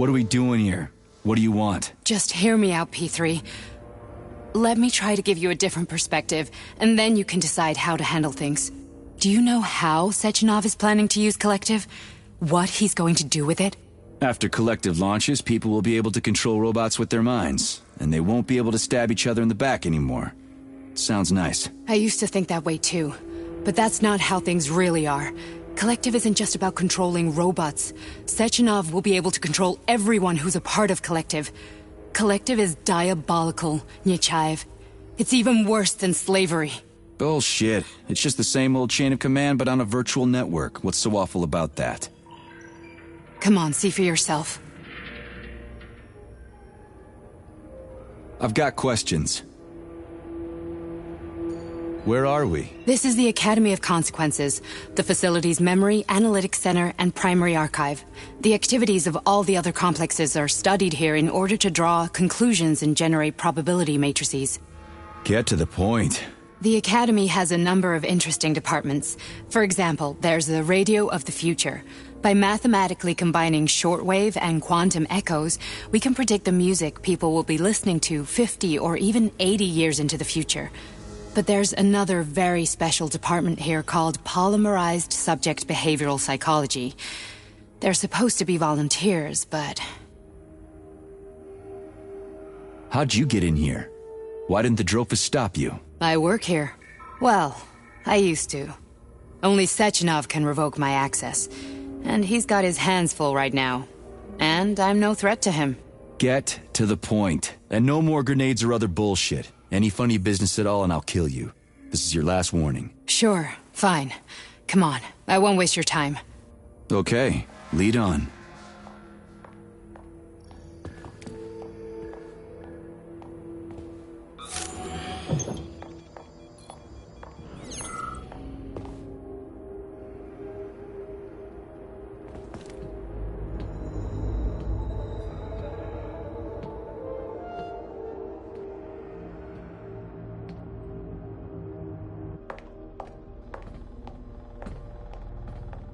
What are we doing here? What do you want? Just hear me out, P3. Let me try to give you a different perspective, and then you can decide how to handle things. Do you know how Sechenov is planning to use Collective? What he's going to do with it? After Collective launches, people will be able to control robots with their minds, and they won't be able to stab each other in the back anymore. Sounds nice. I used to think that way too, but that's not how things really are. Collective isn't just about controlling robots. Sechenov will be able to control everyone who's a part of Collective. Collective is diabolical, Nechayev. It's even worse than slavery. Bullshit. It's just the same old chain of command, but on a virtual network. What's so awful about that? Come on, see for yourself. I've got questions. Where are we? This is the Academy of Consequences, the facility's memory, analytics center, and primary archive. The activities of all the other complexes are studied here in order to draw conclusions and generate probability matrices. Get to the point. The Academy has a number of interesting departments. For example, there's the Radio of the Future. By mathematically combining shortwave and quantum echoes, we can predict the music people will be listening to 50 or even 80 years into the future. But there's another very special department here called Polymerized Subject Behavioral Psychology. They're supposed to be volunteers, but... How'd you get in here? Why didn't the Drofus stop you? I work here. Well, I used to. Only Sechenov can revoke my access. And he's got his hands full right now. And I'm no threat to him. Get to the point. And no more grenades or other bullshit. Any funny business at all and I'll kill you. This is your last warning. Sure, fine. Come on, I won't waste your time. Okay, lead on.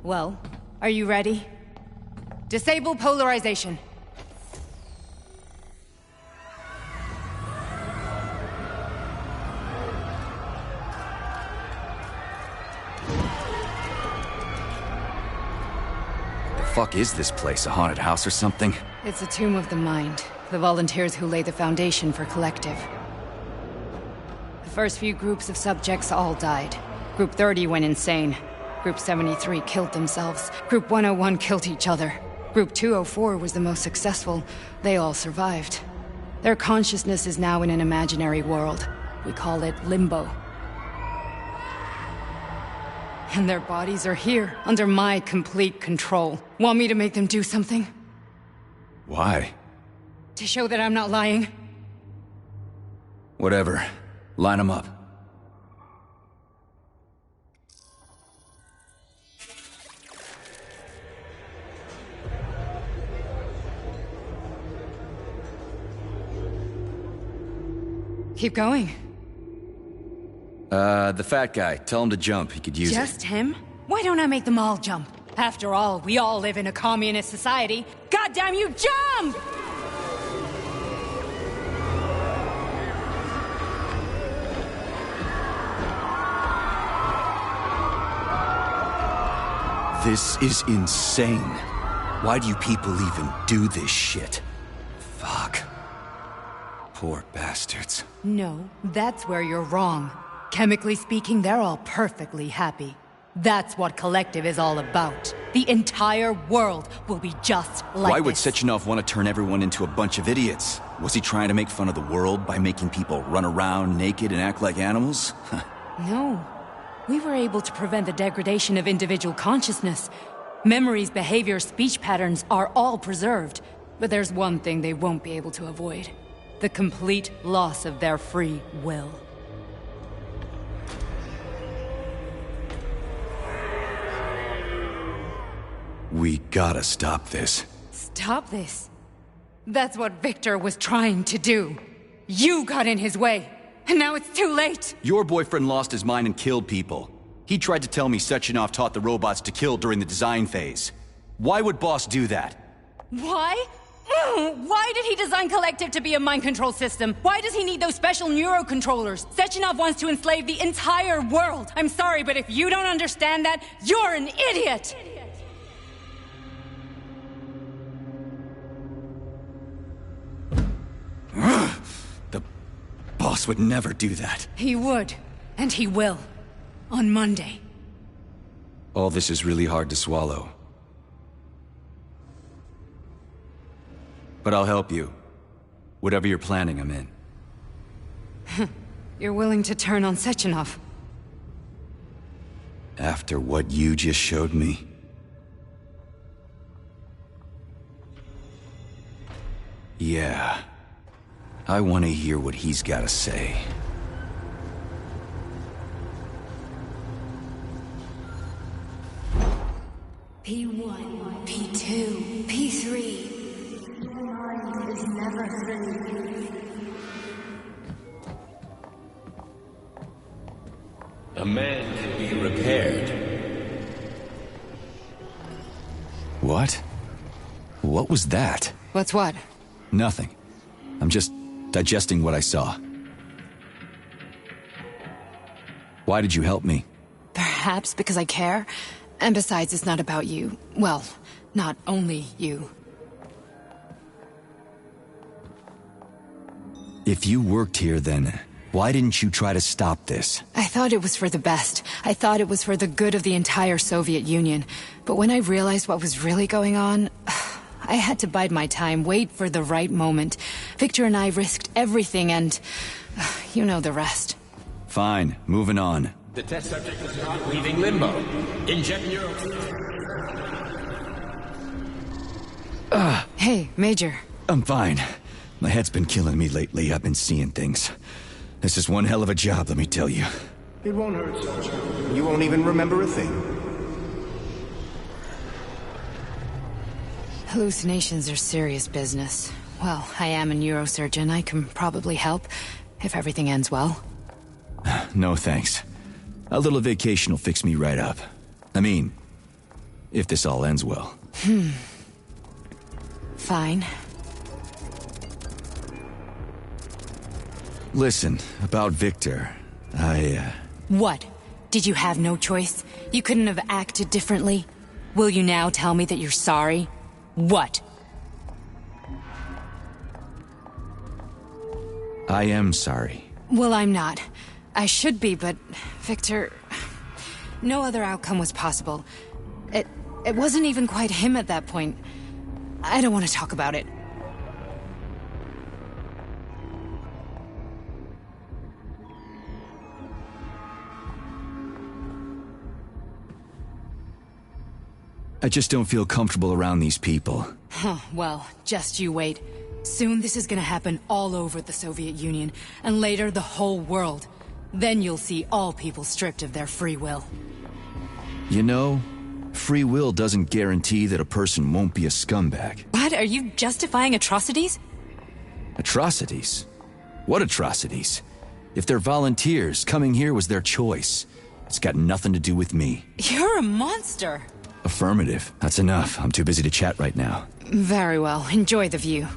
Well, are you ready? Disable polarization. The fuck is this place? A haunted house or something? It's a tomb of the mind. The volunteers who lay the foundation for Collective. The first few groups of subjects all died. Group 30 went insane. Group 73 killed themselves. Group 101 killed each other. Group 204 was the most successful. They all survived. Their consciousness is now in an imaginary world. We call it Limbo. And their bodies are here, under my complete control. Want me to make them do something? Why? To show that I'm not lying. Whatever. Line them up. Keep going. The fat guy. Tell him to jump. He could use it. Just him? Why don't I make them all jump? After all, we all live in a communist society. Goddamn you, jump! This is insane. Why do you people even do this shit? Fuck. Poor bastards. No, that's where you're wrong. Chemically speaking, they're all perfectly happy. That's what Collective is all about. The entire world will be just like Why would this. Sechenov want to turn everyone into a bunch of idiots? Was he trying to make fun of the world by making people run around naked and act like animals? No. We were able to prevent the degradation of individual consciousness. Memories, behavior, speech patterns are all preserved. But there's one thing they won't be able to avoid. The complete loss of their free will. We gotta stop this. Stop this. That's what Victor was trying to do. You got in his way, and now it's too late. Your boyfriend lost his mind and killed people. He tried to tell me Sechenov taught the robots to kill during the design phase. Why would Boss do that? Why? Why did he design Collective to be a mind control system? Why does he need those special neurocontrollers? Sechenov wants to enslave the entire world. I'm sorry, but if you don't understand that, you're an idiot! The boss would never do that. He would. And he will. On Monday. All this is really hard to swallow. But I'll help you. Whatever you're planning, I'm in. You're willing to turn on Sechenov? After what you just showed me? Yeah. I want to hear what he's got to say. P1, P2, P3. Is never free. A man can be repaired. What? What was that? What's what? Nothing. I'm just digesting what I saw. Why did you help me? Perhaps because I care. And besides, it's not about you. Well, not only you. If you worked here, then why didn't you try to stop this? I thought it was for the best. I thought it was for the good of the entire Soviet Union. But when I realized what was really going on, I had to bide my time, wait for the right moment. Victor and I risked everything and... you know the rest. Fine, moving on. The test subject is not leaving limbo. Inject neuro... Hey, Major. I'm fine. My head's been killing me lately. I've been seeing things. This is one hell of a job, let me tell you. It won't hurt, soldier. You won't even remember a thing. Hallucinations are serious business. Well, I am a neurosurgeon. I can probably help, if everything ends well. No thanks. A little vacation will fix me right up. I mean, if this all ends well. Fine. Listen, about Victor, What? Did you have no choice? You couldn't have acted differently? Will you now tell me that you're sorry? What? I am sorry. Well, I'm not. I should be, but... Victor... No other outcome was possible. It wasn't even quite him at that point. I don't want to talk about it. I just don't feel comfortable around these people. Huh, well, just you wait. Soon this is gonna happen all over the Soviet Union, and later the whole world. Then you'll see all people stripped of their free will. You know, free will doesn't guarantee that a person won't be a scumbag. What? Are you justifying atrocities? Atrocities? What atrocities? If they're volunteers, coming here was their choice. It's got nothing to do with me. You're a monster! Affirmative. That's enough. I'm too busy to chat right now. Very well. Enjoy the view.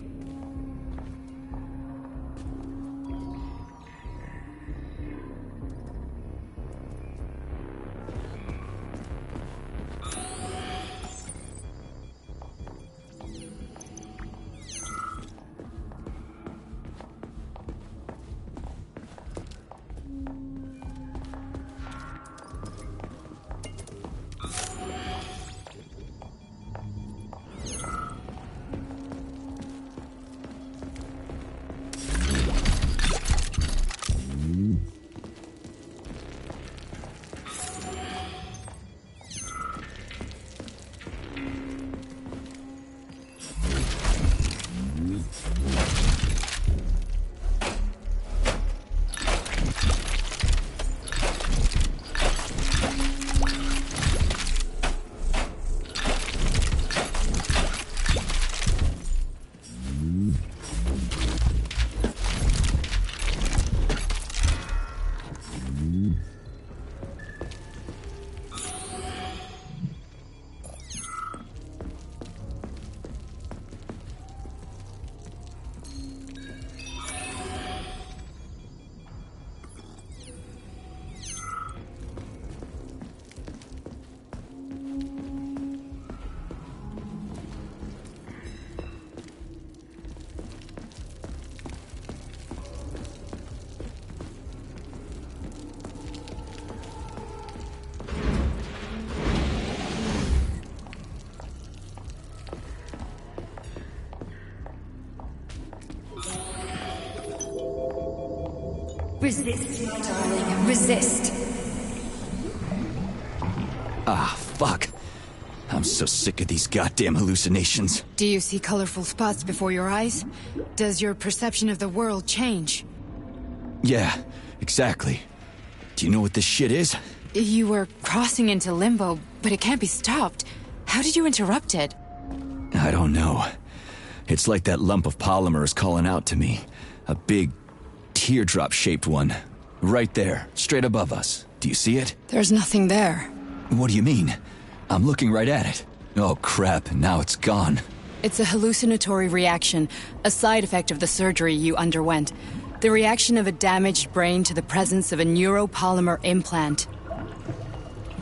Resist, my darling. Resist. Ah, fuck. I'm so sick of these goddamn hallucinations. Do you see colorful spots before your eyes? Does your perception of the world change? Yeah, exactly. Do you know what this shit is? You were crossing into limbo, but it can't be stopped. How did you interrupt it? I don't know. It's like that lump of polymer is calling out to me. A big, teardrop-shaped one. Right there, straight above us. Do you see it? There's nothing there. What do you mean? I'm looking right at it. Oh crap, now it's gone. It's a hallucinatory reaction, a side effect of the surgery you underwent. The reaction of a damaged brain to the presence of a neuropolymer implant.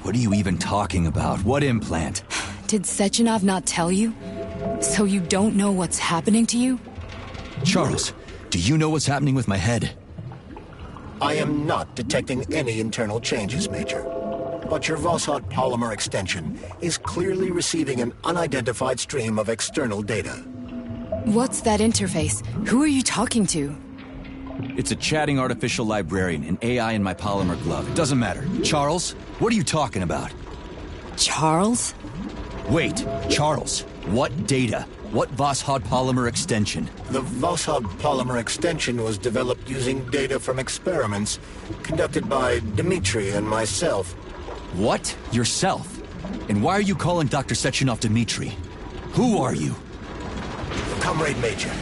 What are you even talking about? What implant? Did Sechenov not tell you? So you don't know what's happening to you? Charles, do you know what's happening with my head? I am not detecting any internal changes, Major. But your Voshod polymer extension is clearly receiving an unidentified stream of external data. What's that interface? Who are you talking to? It's a chatting artificial librarian, an AI in my polymer glove. It doesn't matter. Charles, what are you talking about? Charles? Wait, Charles, what data? What Voshod polymer extension? The Voshod polymer extension was developed using data from experiments conducted by Dmitri and myself. What? Yourself? And why are you calling Dr. Sechenov Dmitri? Who are you? Comrade Major,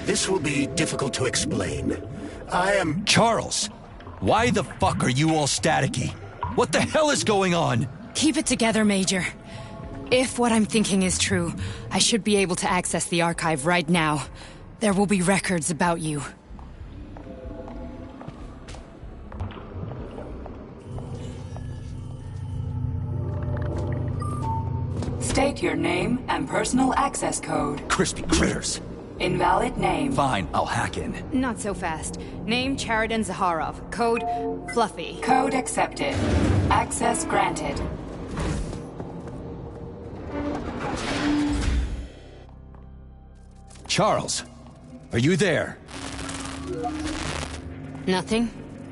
this will be difficult to explain. I am... Charles! Why the fuck are you all staticky? What the hell is going on? Keep it together, Major. If what I'm thinking is true, I should be able to access the archive right now. There will be records about you. State your name and personal access code. Crispy critters. Invalid name. Fine, I'll hack in. Not so fast. Name Cheriton Zaharov. Code Fluffy. Code accepted. Access granted. Charles, are you there? Nothing?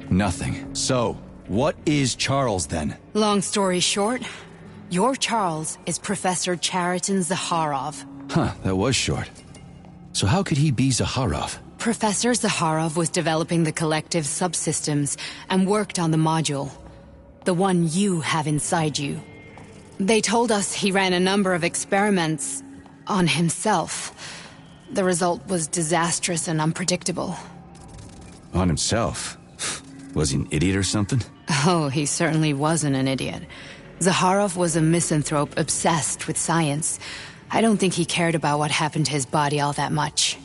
Nothing. So, what is Charles then? Long story short, your Charles is Professor Cheriton Zaharov. Huh, that was short. So how could he be Zaharov? Professor Zaharov was developing the collective subsystems and worked on the module. The one you have inside you. They told us he ran a number of experiments on himself. The result was disastrous and unpredictable. On himself? Was he an idiot or something? Oh, he certainly wasn't an idiot. Zaharov was a misanthrope obsessed with science. I don't think he cared about what happened to his body all that much.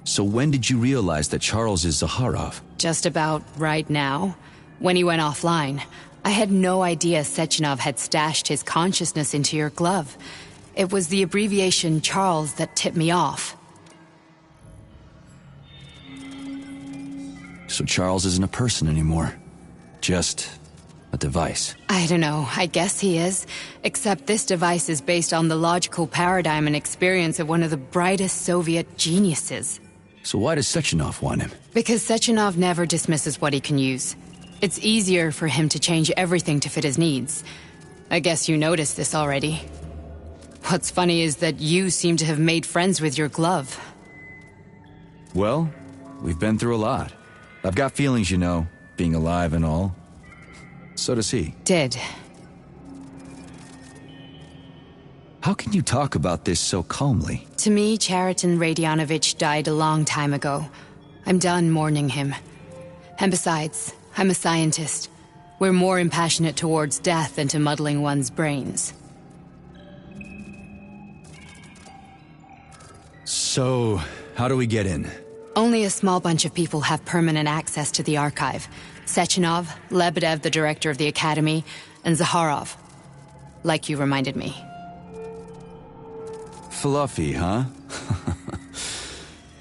So when did you realize that Charles is Zaharov? Just about right now. When he went offline. I had no idea Sechenov had stashed his consciousness into your glove. It was the abbreviation Charles that tipped me off. So Charles isn't a person anymore. Just a device. I don't know, I guess he is. Except this device is based on the logical paradigm and experience of one of the brightest Soviet geniuses. So why does Sechenov want him? Because Sechenov never dismisses what he can use. It's easier for him to change everything to fit his needs. I guess you noticed this already. What's funny is that you seem to have made friends with your glove. Well, we've been through a lot. I've got feelings, you know, being alive and all. So does he. Did. How can you talk about this so calmly? To me, Cheriton Radionovich died a long time ago. I'm done mourning him. And besides, I'm a scientist. We're more impassionate towards death than to muddling one's brains. So, how do we get in? Only a small bunch of people have permanent access to the archive. Sechenov, Lebedev, the director of the academy, and Zaharov. Like you reminded me. Fluffy, huh?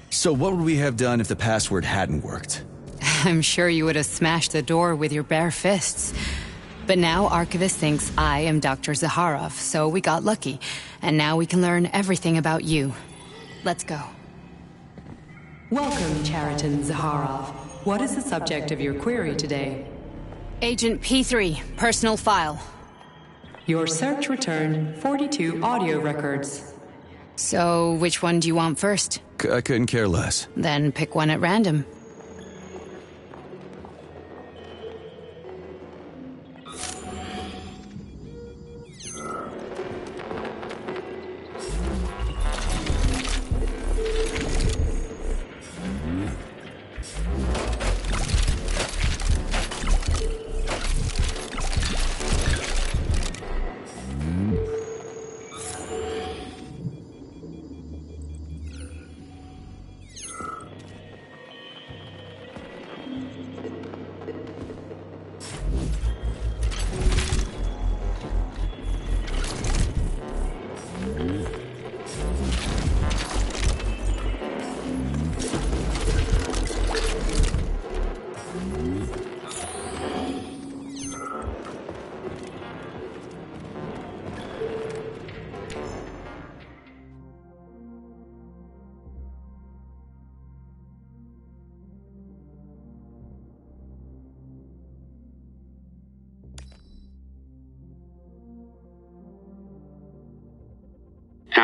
So what would we have done if the password hadn't worked? I'm sure you would have smashed the door with your bare fists. But now Archivist thinks I am Dr. Zaharov, so we got lucky. And now we can learn everything about you. Let's go. Welcome, Chariton Zaharov. What is the subject of your query today? Agent P3, personal file. Your search returned 42 audio records. So, which one do you want first? I couldn't care less. Then pick one at random.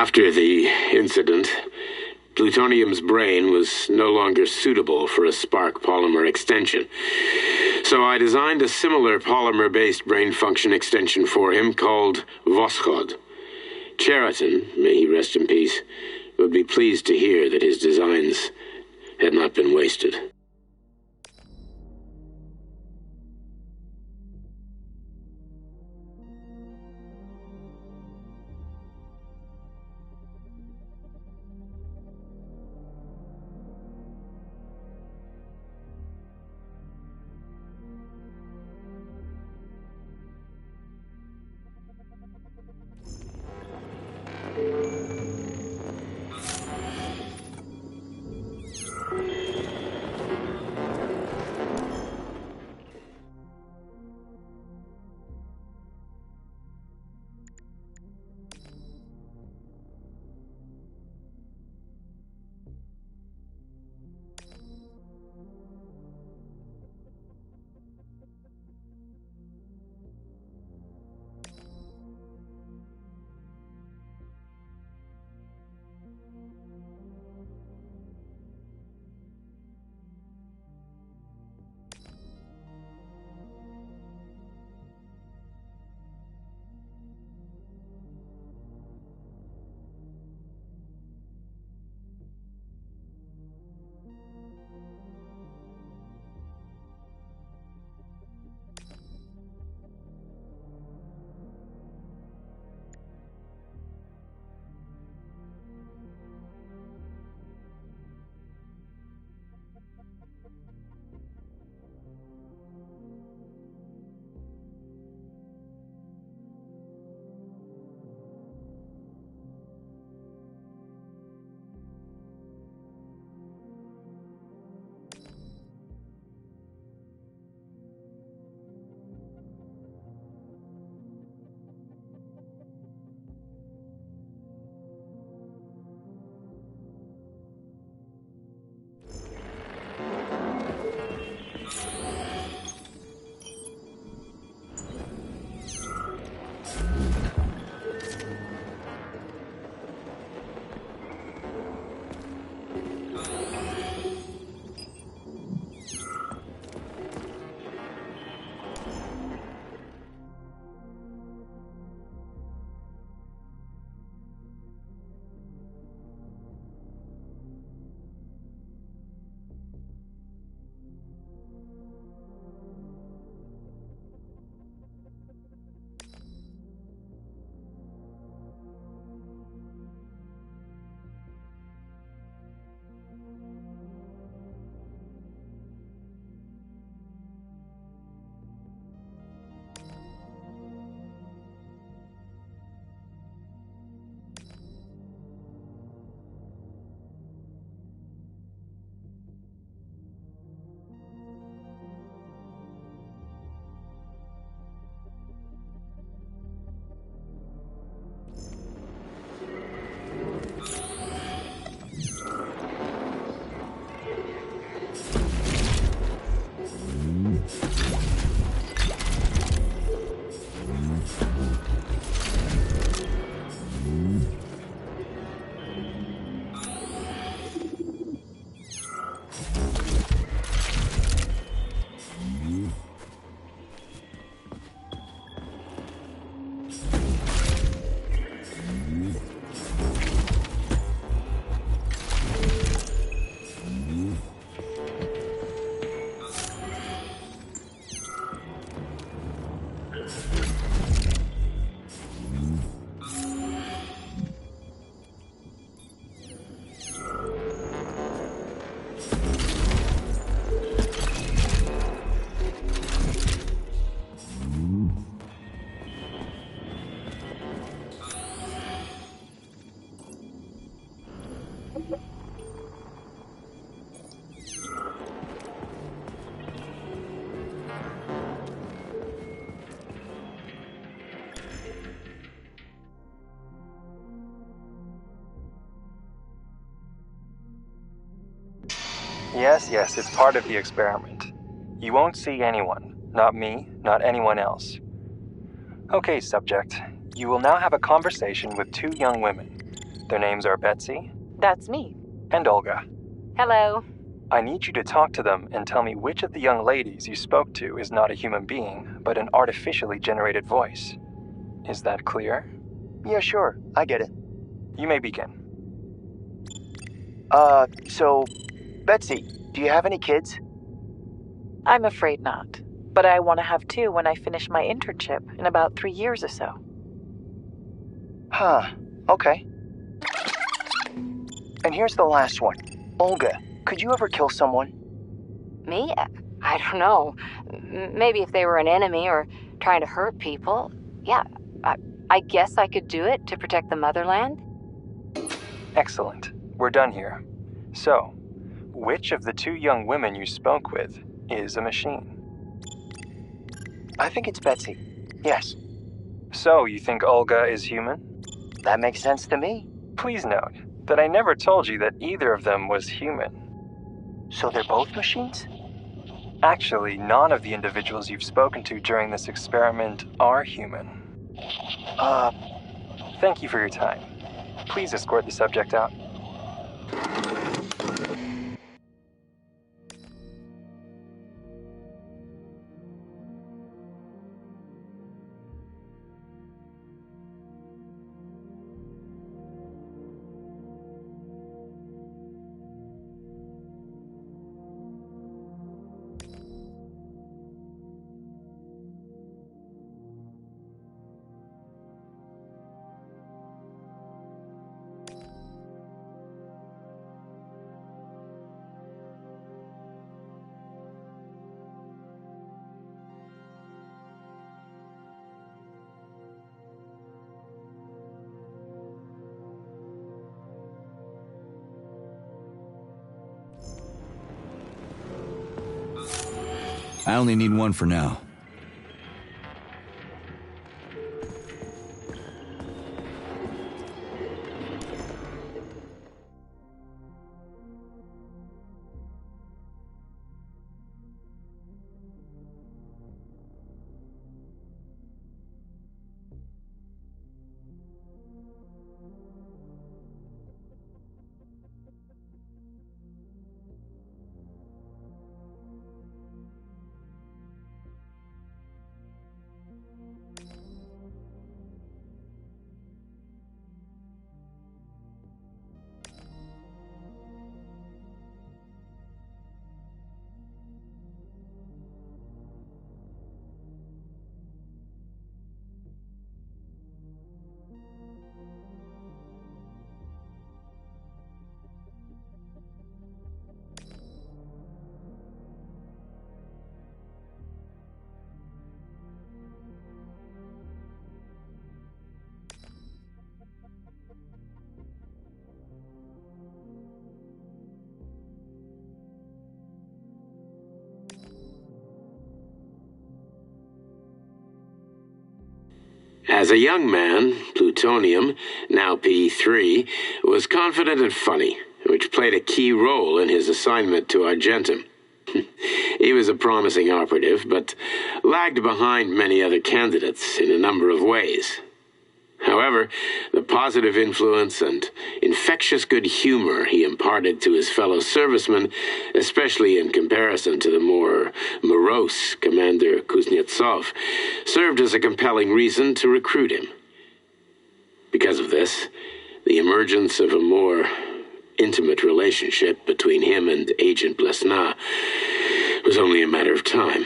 After the incident, plutonium's brain was no longer suitable for a spark polymer extension. So I designed a similar polymer-based brain function extension for him called like-olod. Chariton, may he rest in peace, would be pleased to hear that his designs had not been wasted. Yes, it's part of the experiment. You won't see anyone. Not me, not anyone else. Okay, subject. You will now have a conversation with two young women. Their names are Betsy. That's me. And Olga. Hello. I need you to talk to them and tell me which of the young ladies you spoke to is not a human being, but an artificially generated voice. Is that clear? Yeah, sure. I get it. You may begin. So, Betsy, do you have any kids? I'm afraid not. But I want to have two when I finish my internship in about 3 years or so. Huh. Okay. And here's the last one. Olga, could you ever kill someone? Me? I don't know. Maybe if they were an enemy or trying to hurt people. Yeah, I guess I could do it to protect the motherland. Excellent. We're done here. So, which of the two young women you spoke with is a machine? I think it's Betsy. Yes. So, you think Olga is human? That makes sense to me. Please note that I never told you that either of them was human. So they're both machines? Actually, none of the individuals you've spoken to during this experiment are human. Thank you for your time. Please escort the subject out. I only need one for now. As a young man, Plutonium, now P3, was confident and funny, which played a key role in his assignment to Argentum. He was a promising operative, but lagged behind many other candidates in a number of ways. However, the positive influence and infectious good humor he imparted to his fellow servicemen, especially in comparison to the more morose Commander Kuznetsov, served as a compelling reason to recruit him. Because of this, the emergence of a more intimate relationship between him and Agent Blesna was only a matter of time.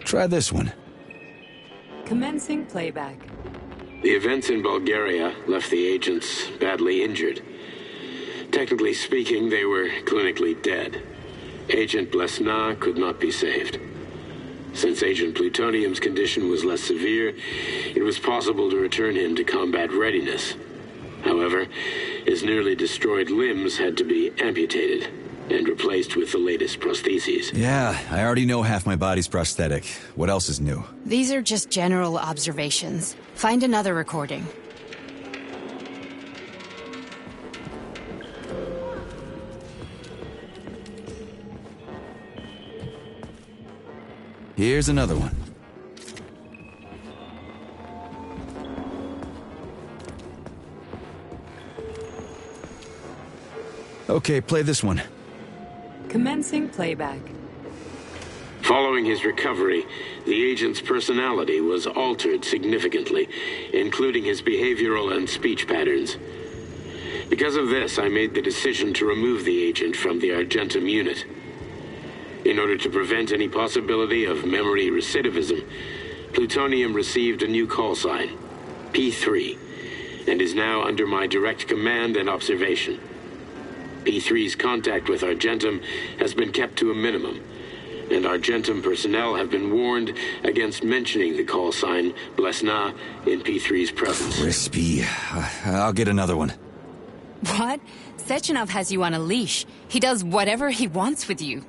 Try this one. Commencing playback. The events in Bulgaria left the agents badly injured. Technically speaking, they were clinically dead. Agent Blesna could not be saved. Since Agent Plutonium's condition was less severe, it was possible to return him to combat readiness. However, his nearly destroyed limbs had to be amputated and replaced with the latest prostheses. Yeah, I already know half my body's prosthetic. What else is new? These are just general observations. Find another recording. Here's another one. Okay, play this one. Commencing playback. Following his recovery, the agent's personality was altered significantly, including his behavioral and speech patterns. Because of this, I made the decision to remove the agent from the Argentum unit. In order to prevent any possibility of memory recidivism, Plutonium received a new call sign, P3, and is now under my direct command and observation. P3's contact with Argentum has been kept to a minimum, and Argentum personnel have been warned against mentioning the call sign Blesna in P3's presence. Crispy. I'll get another one. What? Sechenov has you on a leash. He does whatever he wants with you.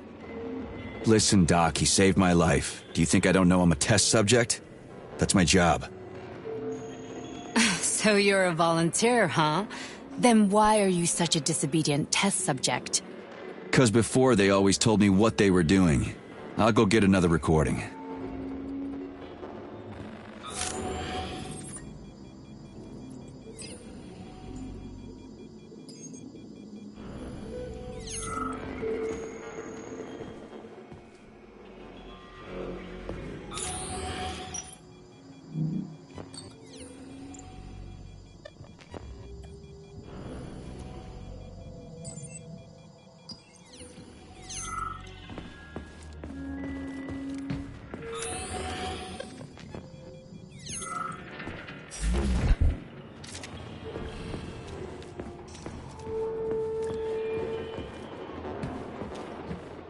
Listen, Doc, he saved my life. Do you think I don't know I'm a test subject? That's my job. So you're a volunteer, huh? Then why are you such a disobedient test subject? 'Cause before they always told me what they were doing. I'll go get another recording.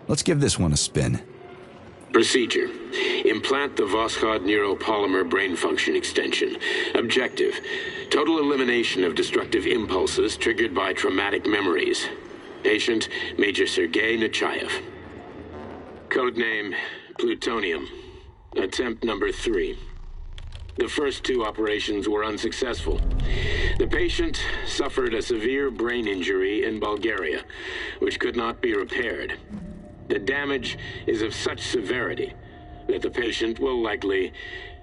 Let's give this one a spin. Procedure. Implant the Voskhod neuropolymer brain function extension. Objective. Total elimination of destructive impulses triggered by traumatic memories. Patient, Major Sergei Nechayev. Codename, Plutonium. Attempt number 3. The first 2 operations were unsuccessful. The patient suffered a severe brain injury in Bulgaria, which could not be repaired. The damage is of such severity that the patient will likely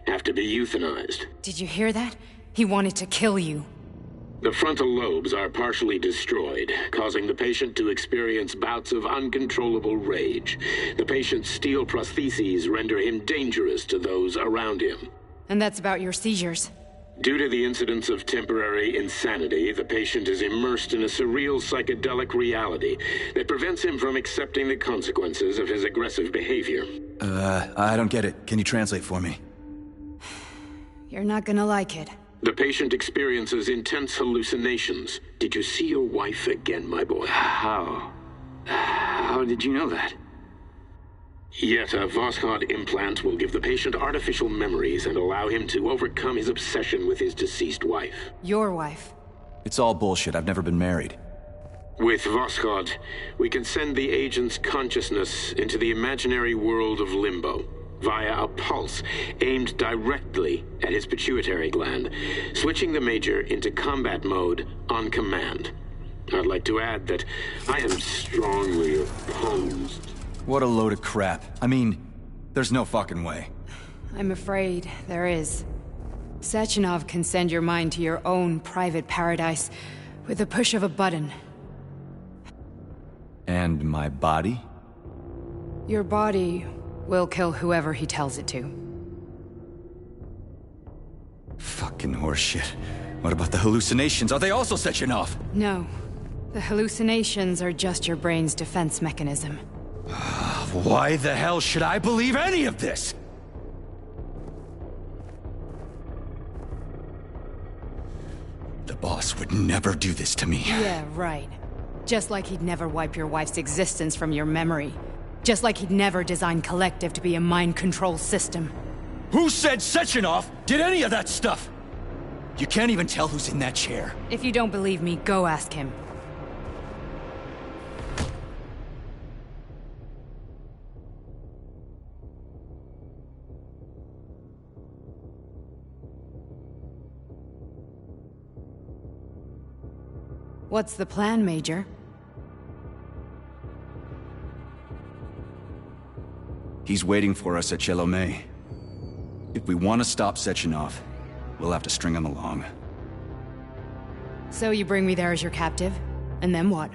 have to be euthanized. Did you hear that? He wanted to kill you. The frontal lobes are partially destroyed, causing the patient to experience bouts of uncontrollable rage. The patient's steel prostheses render him dangerous to those around him. And that's about your seizures. Due to the incidence of temporary insanity, the patient is immersed in a surreal psychedelic reality that prevents him from accepting the consequences of his aggressive behavior. I don't get it. Can you translate for me? You're not gonna like it. The patient experiences intense hallucinations. Did you see your wife again, my boy? How did you know that? Yet a Voskhod implant will give the patient artificial memories and allow him to overcome his obsession with his deceased wife. Your wife. It's all bullshit. I've never been married. With Voskhod, we can send the agent's consciousness into the imaginary world of limbo via a pulse aimed directly at his pituitary gland, switching the Major into combat mode on command. I'd like to add that I am strongly opposed. What a load of crap. I mean, there's no fucking way. I'm afraid there is. Sechenov can send your mind to your own private paradise with the push of a button. And my body? Your body will kill whoever he tells it to. Fucking horseshit. What about the hallucinations? Are they also Sechenov? No. The hallucinations are just your brain's defense mechanism. Why the hell should I believe any of this? The boss would never do this to me. Yeah, right. Just like he'd never wipe your wife's existence from your memory. Just like he'd never designed Collective to be a mind control system. Who said Sechenov did any of that stuff? You can't even tell who's in that chair. If you don't believe me, go ask him. What's the plan, Major? He's waiting for us at Chelomey. If we want to stop Sechenov, we'll have to string him along. So you bring me there as your captive? And then what?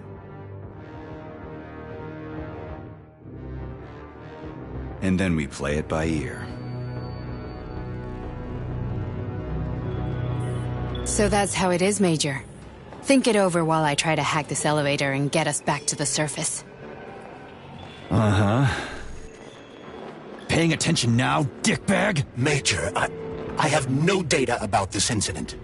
And then we play it by ear. So that's how it is, Major. Think it over while I try to hack this elevator and get us back to the surface. Uh-huh. Paying attention now, dickbag? Major, I have no data about this incident.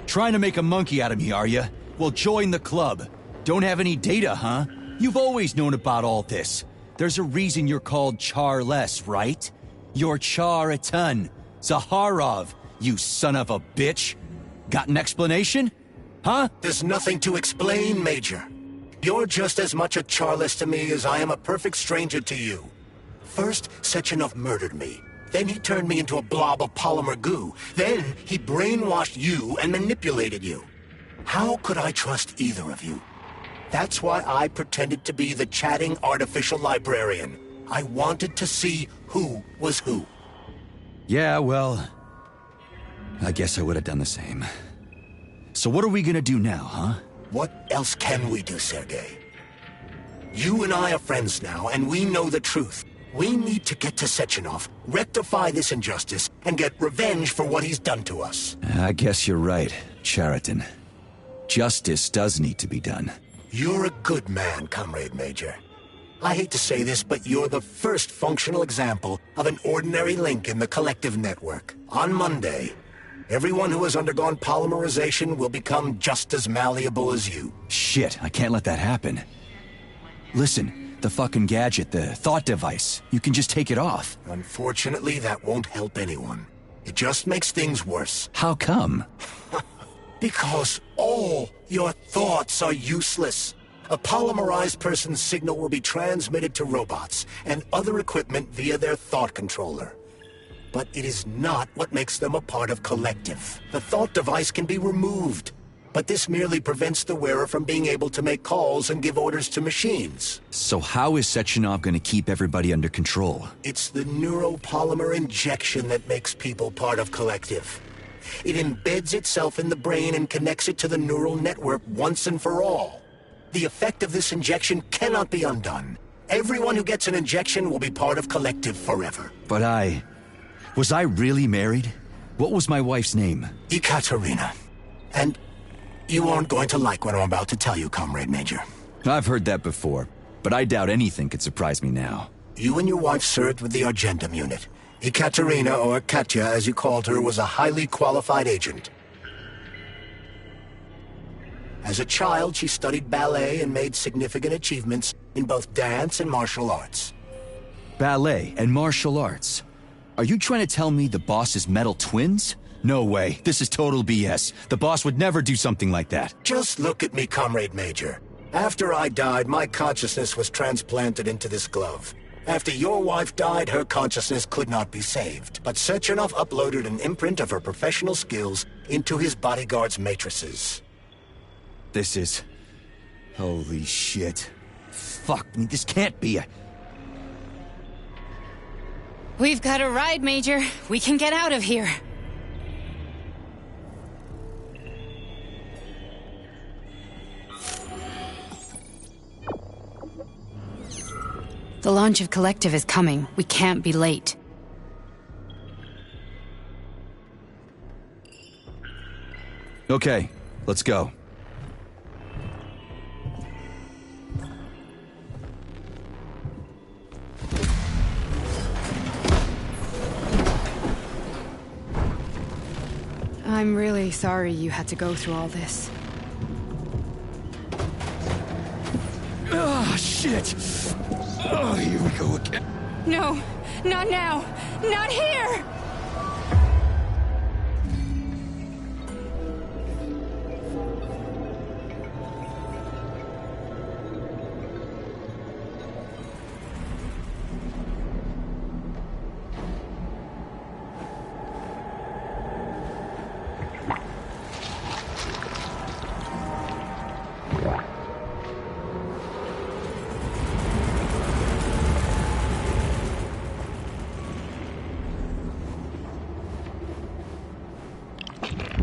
Trying to make a monkey out of me, are you? Well, join the club. Don't have any data, huh? You've always known about all this. There's a reason you're called Charless, right? You're Char-a-ton. Zaharov, you son of a bitch. Got an explanation? Huh? There's nothing to explain, Major. You're just as much a Charless to me as I am a perfect stranger to you. First, Sechenov murdered me. Then he turned me into a blob of polymer goo. Then he brainwashed you and manipulated you. How could I trust either of you? That's why I pretended to be the chatting artificial librarian. I wanted to see who was who. Yeah, well, I guess I would have done the same. So what are we gonna do now, huh? What else can we do, Sergei? You and I are friends now, and we know the truth. We need to get to Sechenov, rectify this injustice, and get revenge for what he's done to us. I guess you're right, Chariton. Justice does need to be done. You're a good man, Comrade Major. I hate to say this, but you're the first functional example of an ordinary link in the Collective network. On Monday, everyone who has undergone polymerization will become just as malleable as you. Shit, I can't let that happen. Listen, the fucking gadget, the thought device, you can just take it off. Unfortunately, that won't help anyone. It just makes things worse. How come? Because all your thoughts are useless. A polymerized person's signal will be transmitted to robots and other equipment via their thought controller. But it is not what makes them a part of Collective. The thought device can be removed, but this merely prevents the wearer from being able to make calls and give orders to machines. So how is Sechenov gonna keep everybody under control? It's the neuropolymer injection that makes people part of Collective. It embeds itself in the brain and connects it to the neural network once and for all. The effect of this injection cannot be undone. Everyone who gets an injection will be part of Collective forever. But was I really married? What was my wife's name? Ekaterina. And you aren't going to like what I'm about to tell you, Comrade Major. I've heard that before, but I doubt anything could surprise me now. You and your wife served with the Argentum unit. Ekaterina, or Katya as you called her, was a highly qualified agent. As a child, she studied ballet and made significant achievements in both dance and martial arts. Ballet and martial arts? Are you trying to tell me the boss is metal twins? No way. This is total BS. The boss would never do something like that. Just look at me, Comrade Major. After I died, my consciousness was transplanted into this glove. After your wife died, her consciousness could not be saved. But Sechenov uploaded an imprint of her professional skills into his bodyguard's matrices. This is... holy shit. Fuck me, this can't be a... We've got a ride, Major. We can get out of here. The launch of Collective is coming. We can't be late. Okay, let's go. I'm really sorry you had to go through all this. Ugh, shit! Oh, here we go again. No, not now! Not here!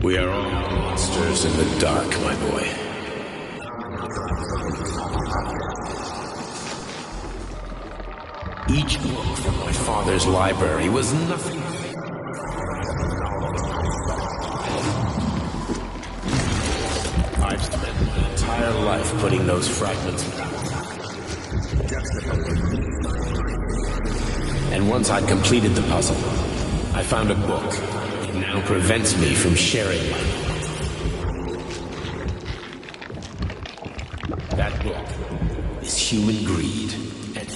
We are all monsters in the dark, my boy. Each book from my father's library was nothing. I've spent my entire life putting those fragments back. And once I'd completed the puzzle, I found a book. It now prevents me from sharing my knowledge. That book is Human Greed and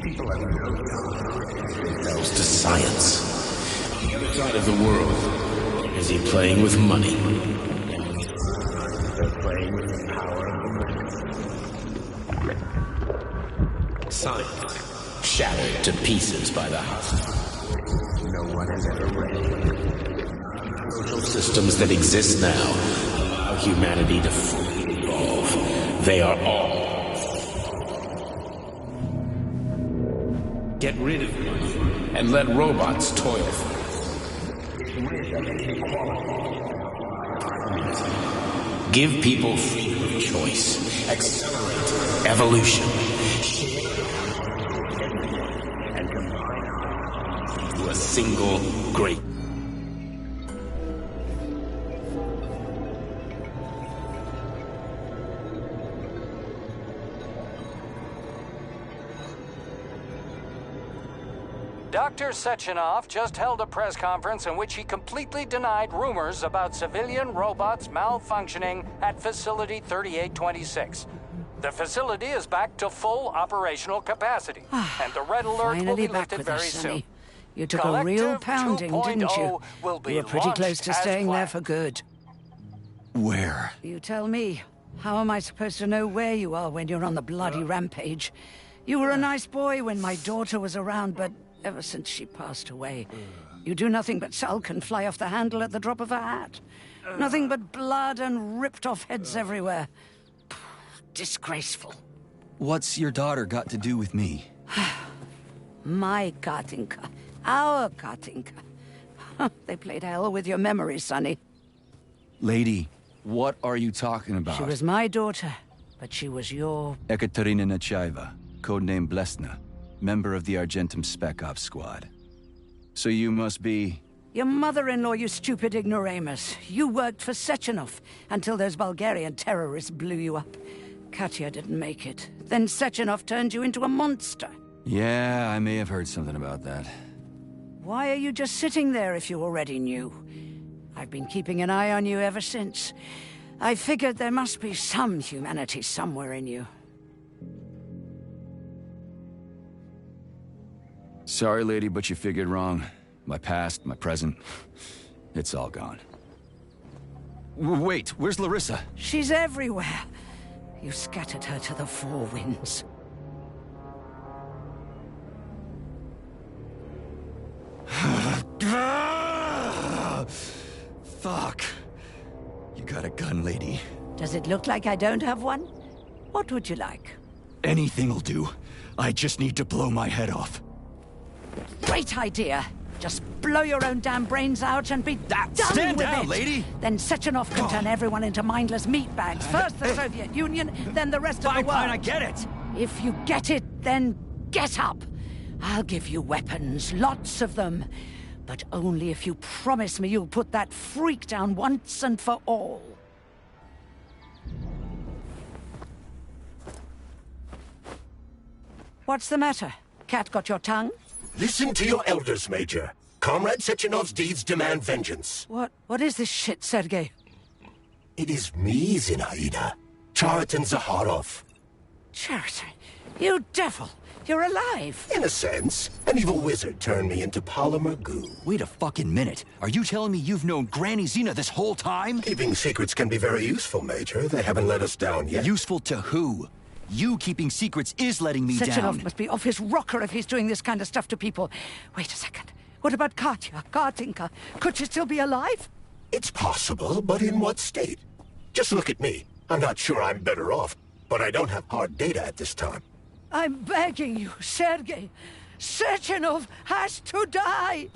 people have no themselves to science. On the other side of the world, is he playing with money? They're playing with the power of the science shattered to pieces by the hospital. No one has ever read it. Social systems that exist now allow humanity to fully evolve. They are all. Get rid of money and let robots toil for it. Give people freedom of choice. Accelerate evolution. And combine to a single great. Dr. Sechenov just held a press conference in which he completely denied rumors about civilian robots malfunctioning at Facility 3826. The facility is back to full operational capacity, and the red alert will be lifted very soon. You took a real pounding, didn't you? You were pretty close to staying there for good. Where? You tell me. How am I supposed to know where you are when you're on the bloody rampage? You were a nice boy when my daughter was around, but ever since she passed away, you do nothing but sulk and fly off the handle at the drop of a hat. Nothing but blood and ripped off heads everywhere. Disgraceful. What's your daughter got to do with me? My Katinka. Our Katinka. They played hell with your memory, Sonny. Lady, what are you talking about? She was my daughter, but she was your... Ekaterina Nechaeva, codename Blesna, member of the Argentum Spec Ops squad. So you must be... Your mother-in-law, you stupid ignoramus. You worked for Sechenov until those Bulgarian terrorists blew you up. Katya didn't make it. Then Sechenov turned you into a monster. Yeah, I may have heard something about that. Why are you just sitting there if you already knew? I've been keeping an eye on you ever since. I figured there must be some humanity somewhere in you. Sorry, lady, but you figured wrong. My past, my present, it's all gone. Wait, where's Larissa? She's everywhere. You scattered her to the four winds. Fuck. You got a gun, lady. Does it look like I don't have one? What would you like? Anything'll do. I just need to blow my head off. Great idea. Just blow your own damn brains out and be done Stand with down, it. lady! Then Sechenov can turn everyone into mindless meatbags. First the Soviet Union, then the rest of the world. Fine, I get it. If you get it, then get up. I'll give you weapons, lots of them. But only if you promise me you'll put that freak down once and for all. What's the matter? Cat got your tongue? Listen to your elders, Major. Comrade Sechenov's deeds demand vengeance. What is this shit, Sergei? It is me, Zinaida. Chariton Zakharov. Cheriton, you devil! You're alive! In a sense. An evil wizard turned me into polymer goo. Wait a fucking minute. Are you telling me you've known Granny Xena this whole time? Keeping secrets can be very useful, Major. They haven't let us down yet. Useful to who? You keeping secrets is letting me down. Sechenov must be off his rocker if he's doing this kind of stuff to people. Wait a second. What about Katya, Kartinka? Could she still be alive? It's possible, but in what state? Just look at me. I'm not sure I'm better off, but I don't have hard data at this time. I'm begging you, Sergei. Sechenov has to die!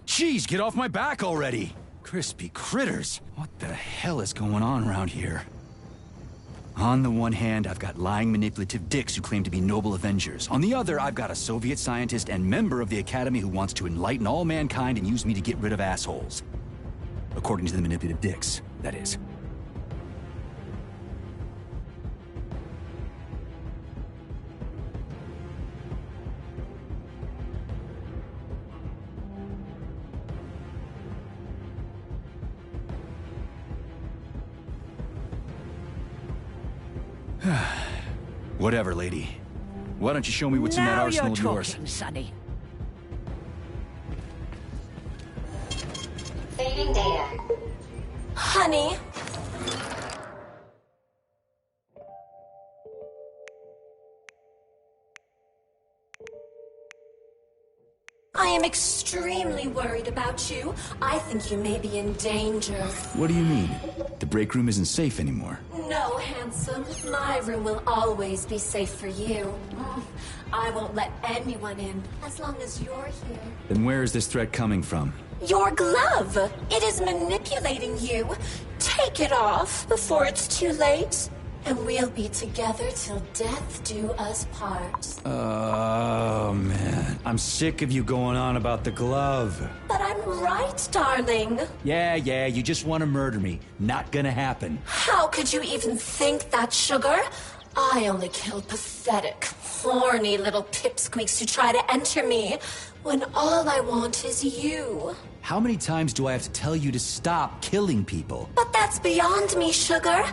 Jeez, get off my back already! Crispy critters. What the hell is going on around here? On the one hand, I've got lying, manipulative dicks who claim to be noble avengers. On the other, I've got a Soviet scientist and member of the Academy who wants to enlighten all mankind and use me to get rid of assholes. According to the manipulative dicks, that is. Whatever, lady. Why don't you show me what's in that arsenal of yours? Now you're talking, Sonny. Saving data. Honey. I am extremely worried about you. I think you may be in danger. What do you mean? The break room isn't safe anymore. No, handsome. My room will always be safe for you. I won't let anyone in as long as you're here. Then where is this threat coming from? Your glove. It is manipulating you. Take it off before it's too late. And we'll be together till death do us part. Oh, man. I'm sick of you going on about the glove. But I'm right, darling. Yeah, you just want to murder me. Not gonna happen. How could you even think that, sugar? I only kill pathetic, horny little pipsqueaks who try to enter me, when all I want is you. How many times do I have to tell you to stop killing people? But that's beyond me, sugar.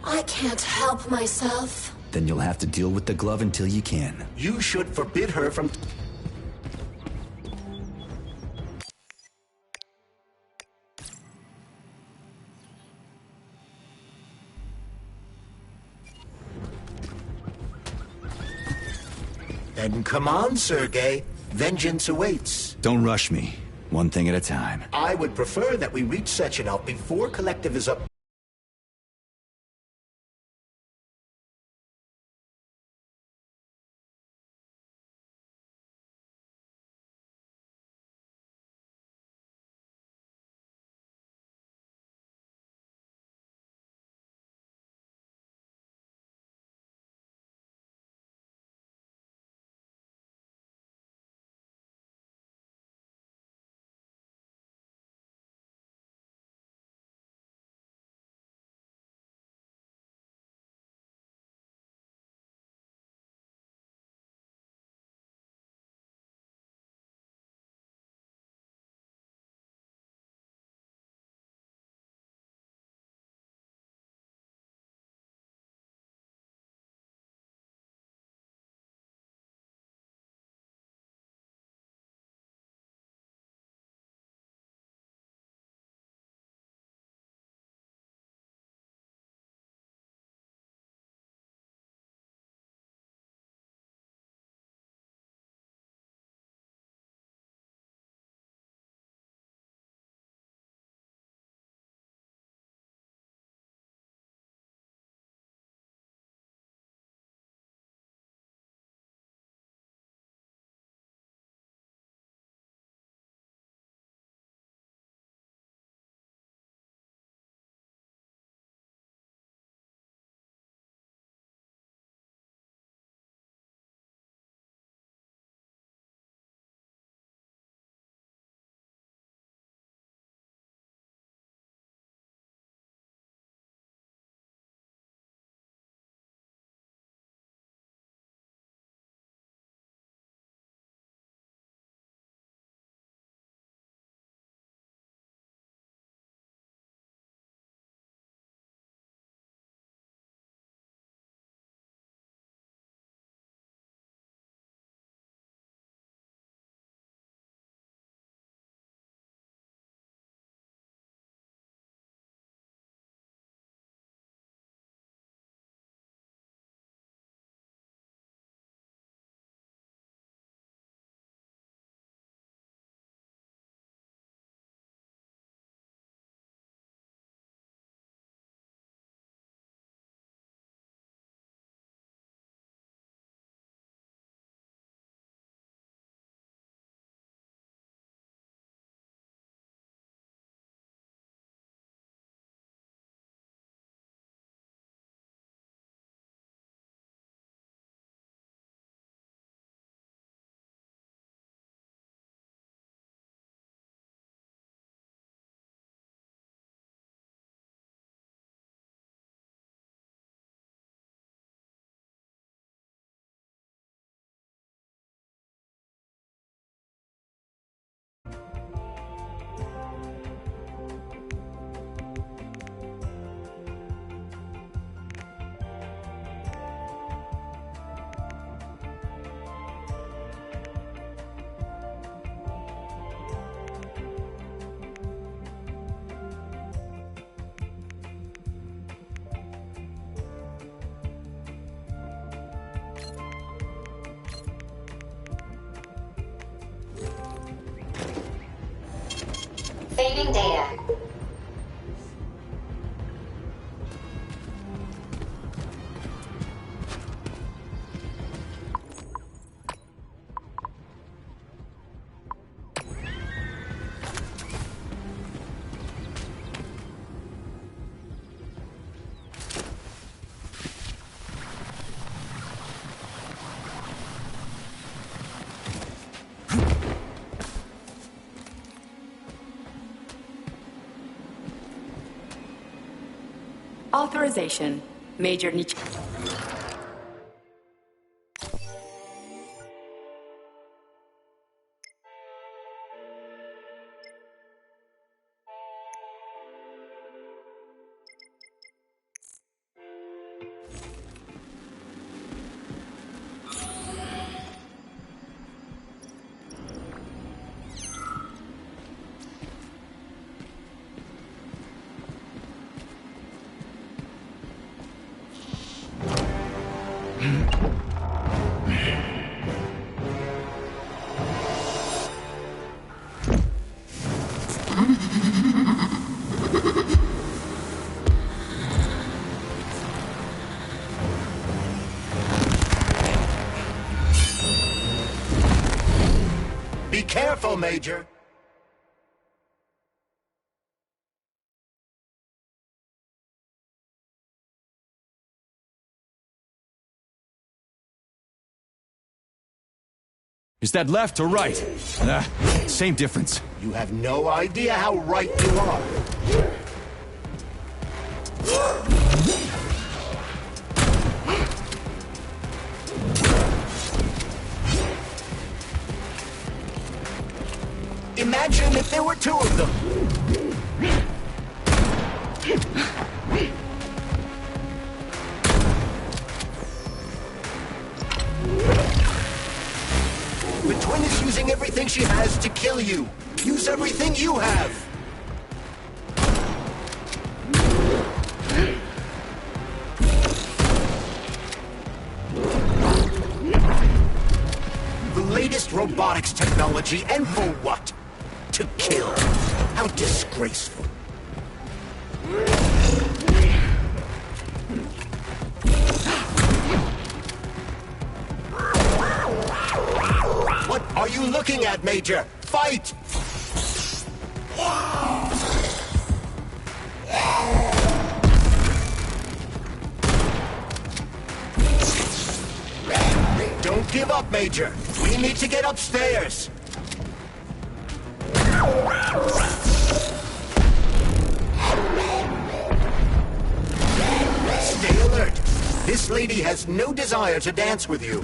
I can't help myself. Then you'll have to deal with the glove until you can. You should forbid her from... Then come on, Sergei. Vengeance awaits. Don't rush me. One thing at a time. I would prefer that we reach Sechenov before Collective is up. Saving data. Authorization. Major Nich... Be careful, Major. Is that left or right? Same difference. You have no idea how right you are. Imagine if there were two of them. The twin is using everything she has to kill you. Use everything you have. The latest robotics technology, and for what? To kill. How disgraceful. What are you looking at, Major? Fight! Don't give up, Major. We need to get upstairs. Stay alert. This lady has no desire to dance with you.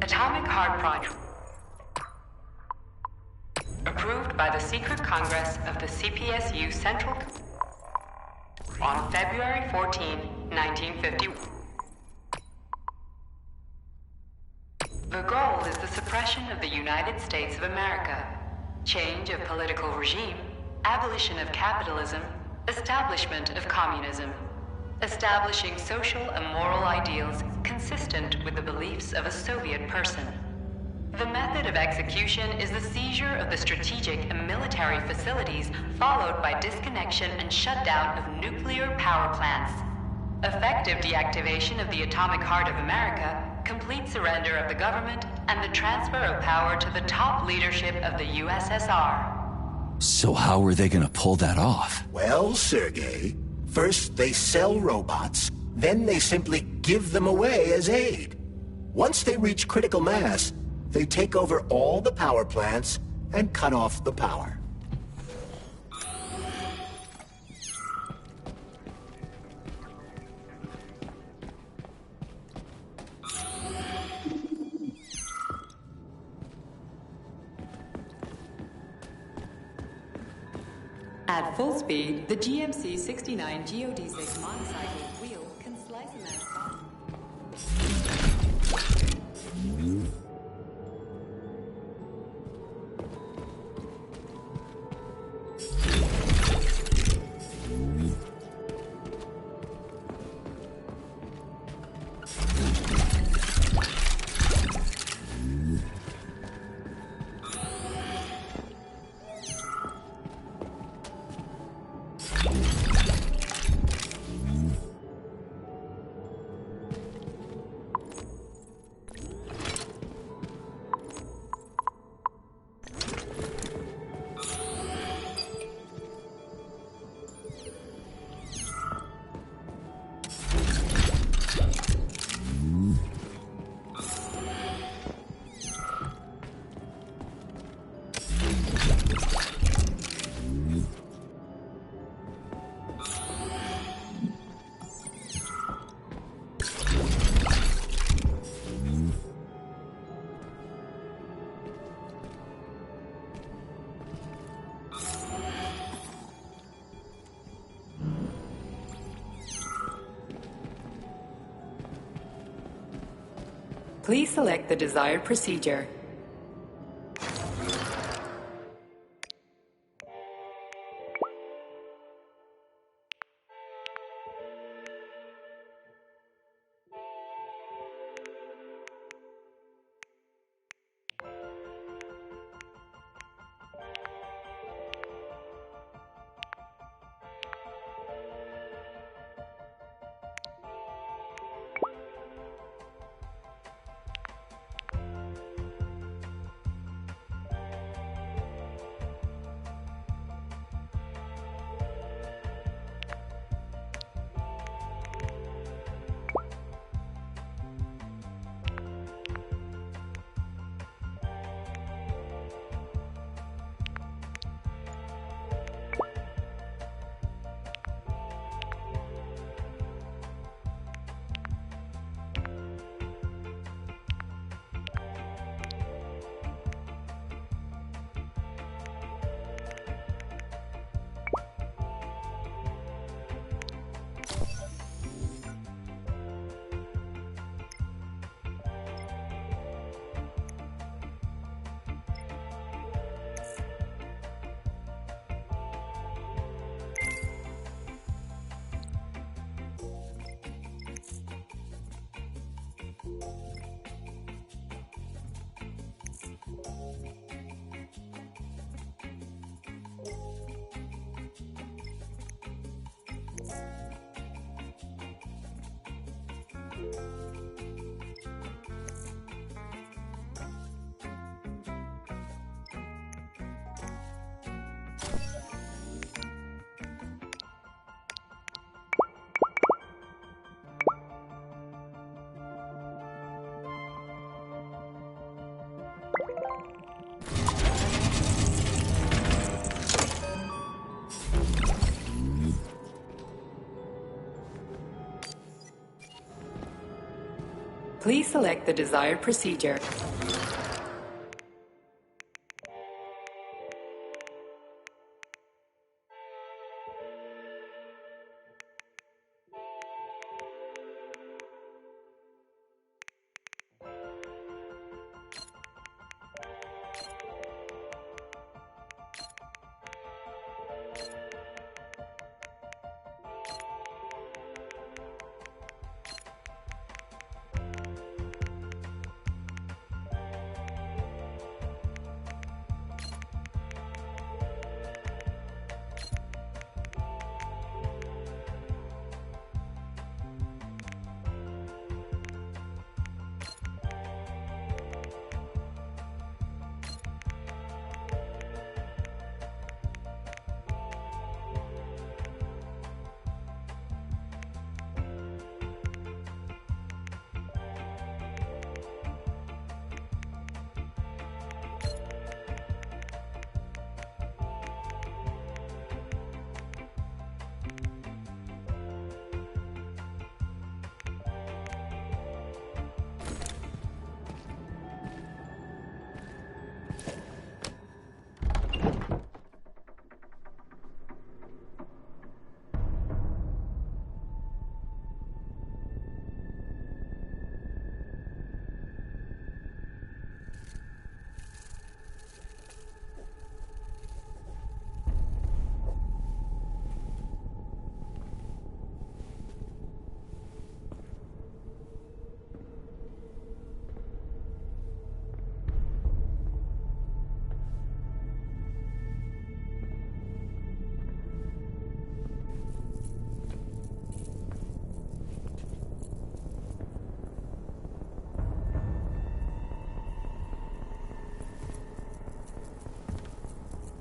Atomic Heart Project. Approved by the Secret Congress of the CPSU Central on February 14, 1951. The goal is the suppression of the United States of America, change of political regime, abolition of capitalism, establishment of communism, establishing social and moral ideals consistent with the beliefs of a Soviet person. The method of execution is the seizure of the strategic and military facilities, followed by disconnection and shutdown of nuclear power plants. Effective deactivation of the atomic heart of America, complete surrender of the government, and the transfer of power to the top leadership of the USSR. So how are they gonna pull that off? Well, Sergei, first they sell robots, then they simply give them away as aid. Once they reach critical mass, they take over all the power plants and cut off the power. At full speed, the GMC 69 GOD6 motorcycle wheel can slice a man's Please select the desired procedure. Please select the desired procedure.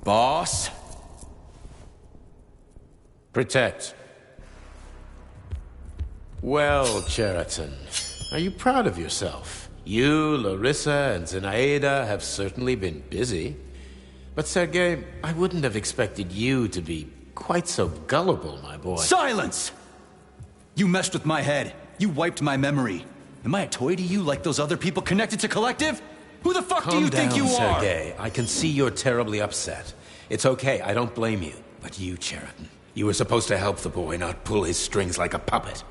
Boss? Protect. Well, Cheriton, are you proud of yourself? You, Larissa, and Zinaida have certainly been busy. But Sergei, I wouldn't have expected you to be quite so gullible, my boy. Silence! You messed with my head. You wiped my memory. Am I a toy to you like those other people connected to Collective? Who the fuck do you think you are? Sergei. I can see you're terribly upset. It's okay, I don't blame you. But you, Cheriton, you were supposed to help the boy, not pull his strings like a puppet.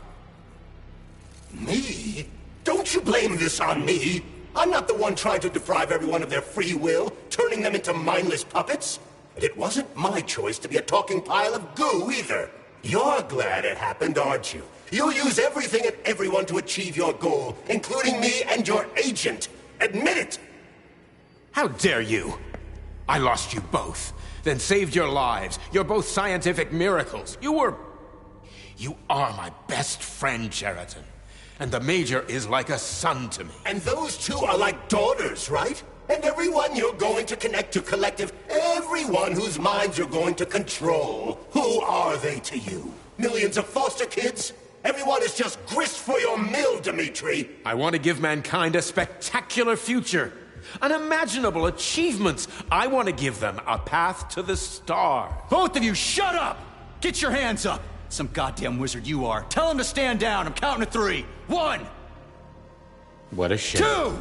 Me? Don't you blame this on me? I'm not the one trying to deprive everyone of their free will, turning them into mindless puppets. And it wasn't my choice to be a talking pile of goo either. You're glad it happened, aren't you? You'll use everything and everyone to achieve your goal, including me and your agent. Admit it! How dare you? I lost you both, then saved your lives. You're both scientific miracles. You are my best friend, Cheriton. And the Major is like a son to me. And those two are like daughters, right? And everyone you're going to connect to Collective, everyone whose minds you're going to control. Who are they to you? Millions of foster kids? Everyone is just grist for your mill, Dimitri. I want to give mankind a spectacular future. Unimaginable achievements. I want to give them a path to the stars. Both of you, shut up! Get your hands up! Some goddamn wizard you are. Tell him to stand down. I'm counting to 3. 1! What a shame. 2!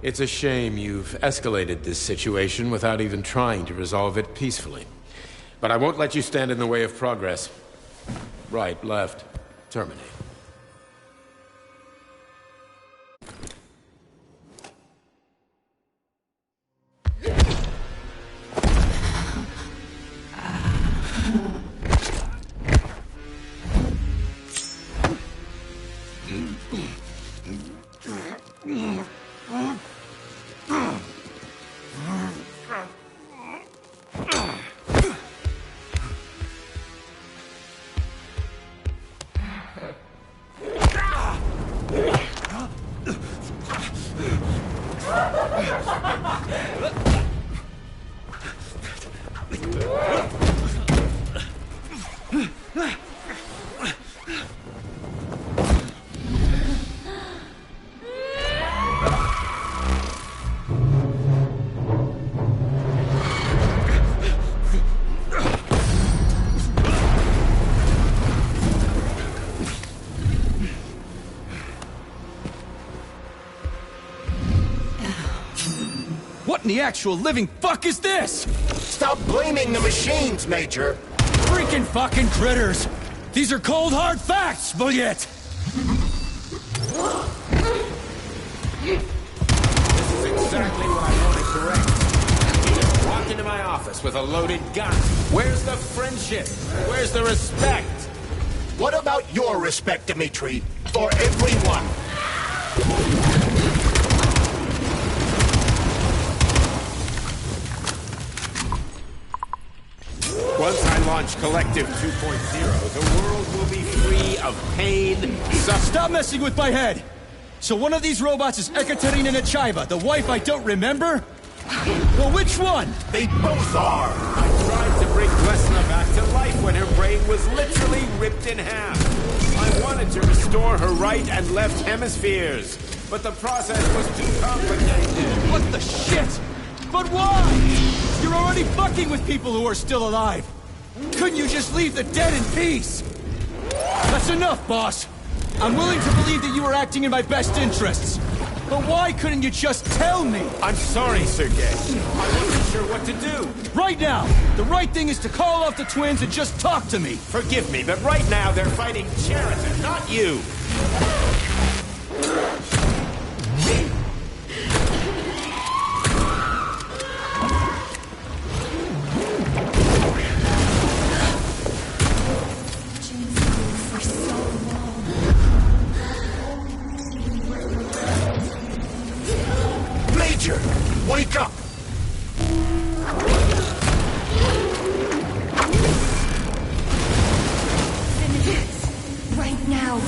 It's a shame you've escalated this situation without even trying to resolve it peacefully. But I won't let you stand in the way of progress. Right, left, terminate. What in the actual living fuck is this? Stop blaming the machines, Major. Freaking fucking critters! These are cold hard facts, Mgya! This is exactly what I want to correct. You just walked into my office with a loaded gun. Where's the friendship? Where's the respect? What about your respect, Dimitri? For everyone? Once I launch Collective 2.0, the world will be free of pain, suffering. Stop messing with my head! So one of these robots is Ekaterina Nechaeva, the wife I don't remember? Well, which one? They both are! I tried to bring Glesna back to life when her brain was literally ripped in half. I wanted to restore her right and left hemispheres, but the process was too complicated. What the shit? But why? You're already fucking with people who are still alive. Couldn't you just leave the dead in peace? That's enough, boss. I'm willing to believe that you were acting in my best interests. But why couldn't you just tell me? I'm sorry, Sergei. I wasn't sure what to do. Right now, the right thing is to call off the twins and just talk to me. Forgive me, but right now they're fighting Cherita, not you. Major, wake up! Right now.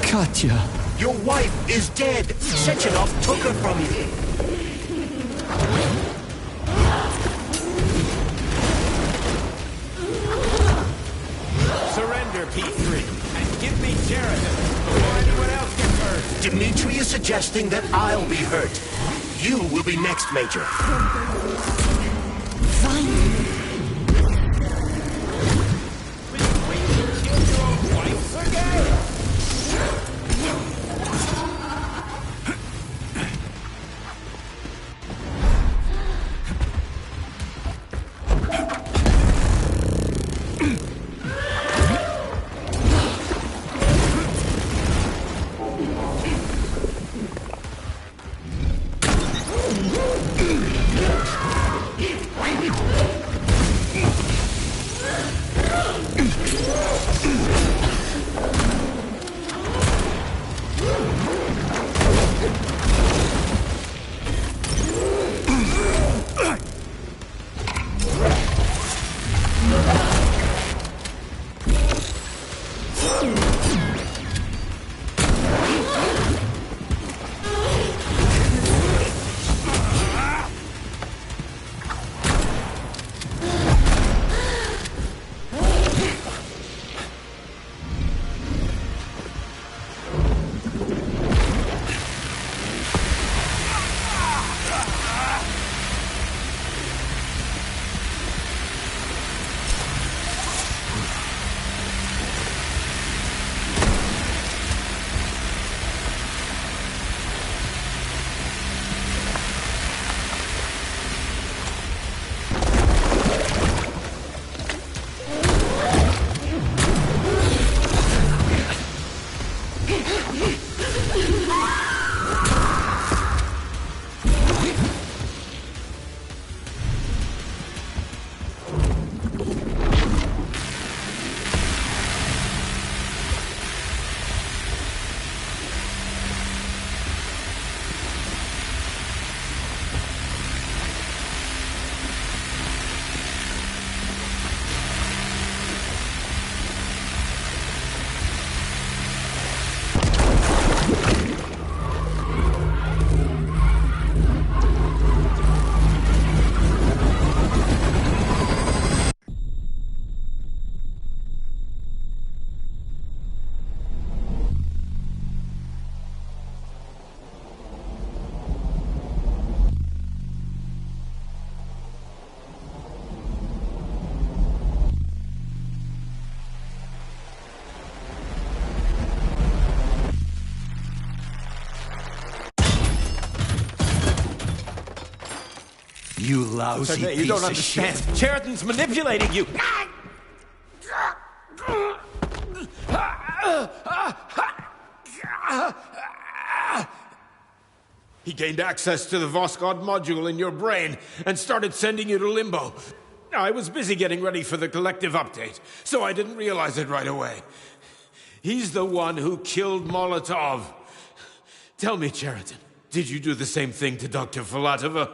Katya. Your wife is dead. Sechenov took her from you. Surrender, P3, and give me Cherita before anyone else gets hurt. Dimitri is suggesting that I'll be hurt. You will be next, Major. lousy You don't piece of shit. understand. Cheriton's manipulating you. He gained access to the Voskhod module in your brain and started sending you to limbo. I was busy getting ready for the collective update, so I didn't realize it right away. He's the one who killed Molotov. Tell me, Cheriton, did you do the same thing to Dr. Filatova?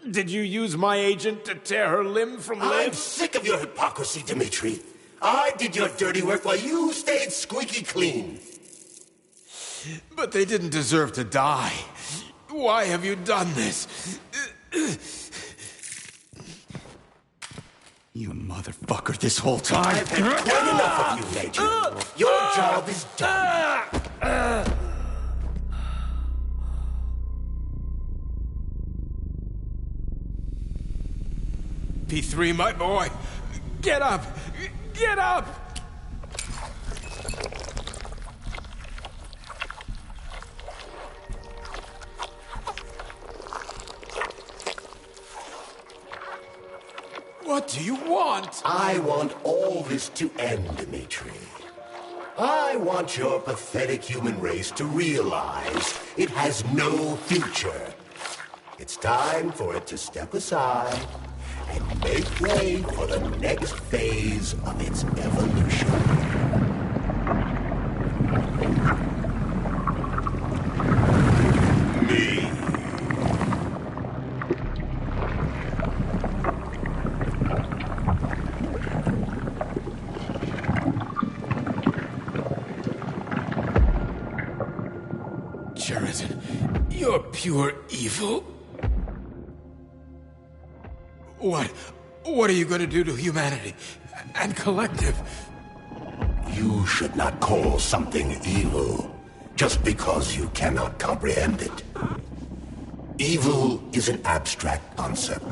Did you use my agent to tear her limb from limb? I'm sick of your hypocrisy, Dmitri. I did your dirty work while you stayed squeaky clean. But they didn't deserve to die. Why have you done this? You motherfucker this whole time. I've had quite enough of you, Major. Your job is done. P3, my boy. Get up! Get up! What do you want? I want all this to end, Dmitri. I want your pathetic human race to realize it has no future. It's time for it to step aside and make way for the next phase of its evolution. Cheriton, you're pure evil. What are you going to do to humanity and collective? You should not call something evil just because you cannot comprehend it. Evil is an abstract concept,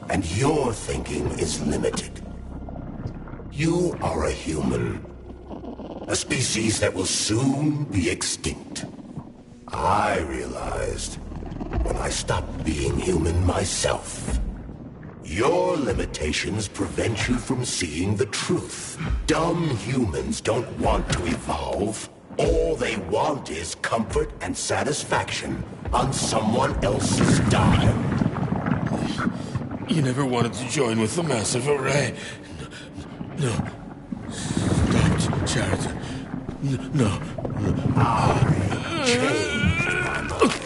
and your thinking is limited. You are a human, a species that will soon be extinct. I realized when I stopped being human myself. Your limitations prevent you from seeing the truth. Dumb humans don't want to evolve. All they want is comfort and satisfaction on someone else's dime. You never wanted to join with the massive array. No. Stop, Cheriton. No. I changed my mind.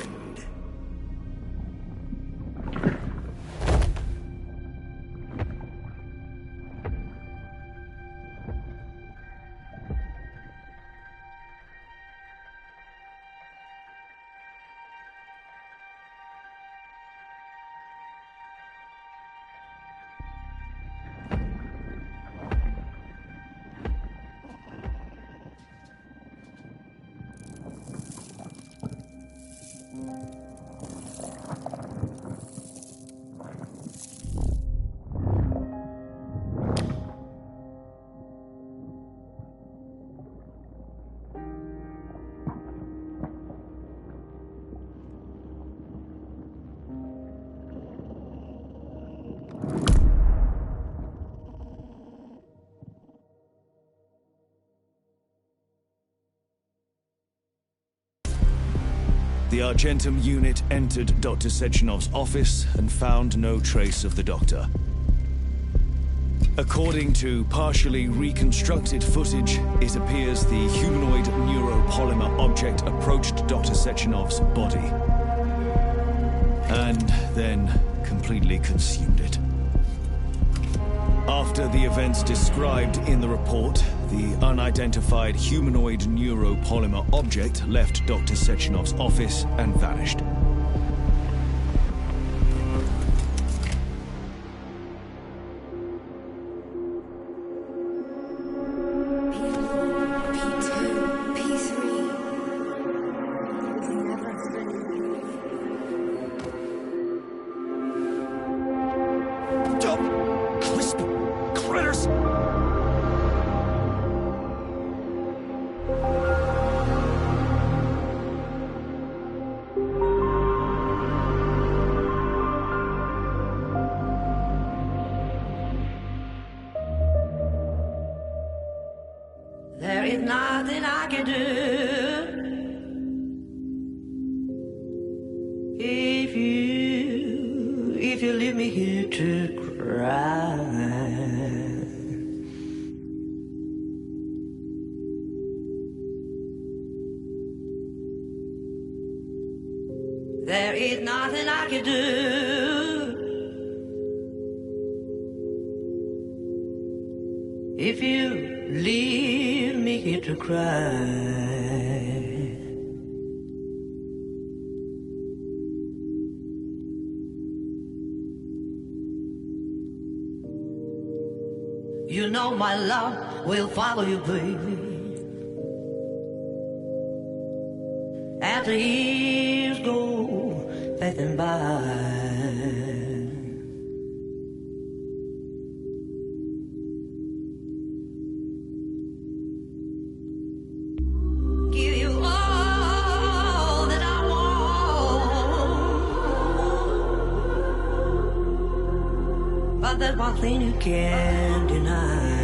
The Argentum unit entered Dr. Sechenov's office and found no trace of the doctor. According to partially reconstructed footage, it appears the humanoid neuropolymer object approached Dr. Sechenov's body and then completely consumed it. After the events described in the report, the unidentified humanoid neuropolymer object left Dr. Sechenov's office and vanished. There is nothing I can do. If you leave me here to cry. There is nothing I can do. If you leave me here to cry. You know my love will follow you, baby. After years go passing by. Give you all that I want, but there's one thing you can't deny.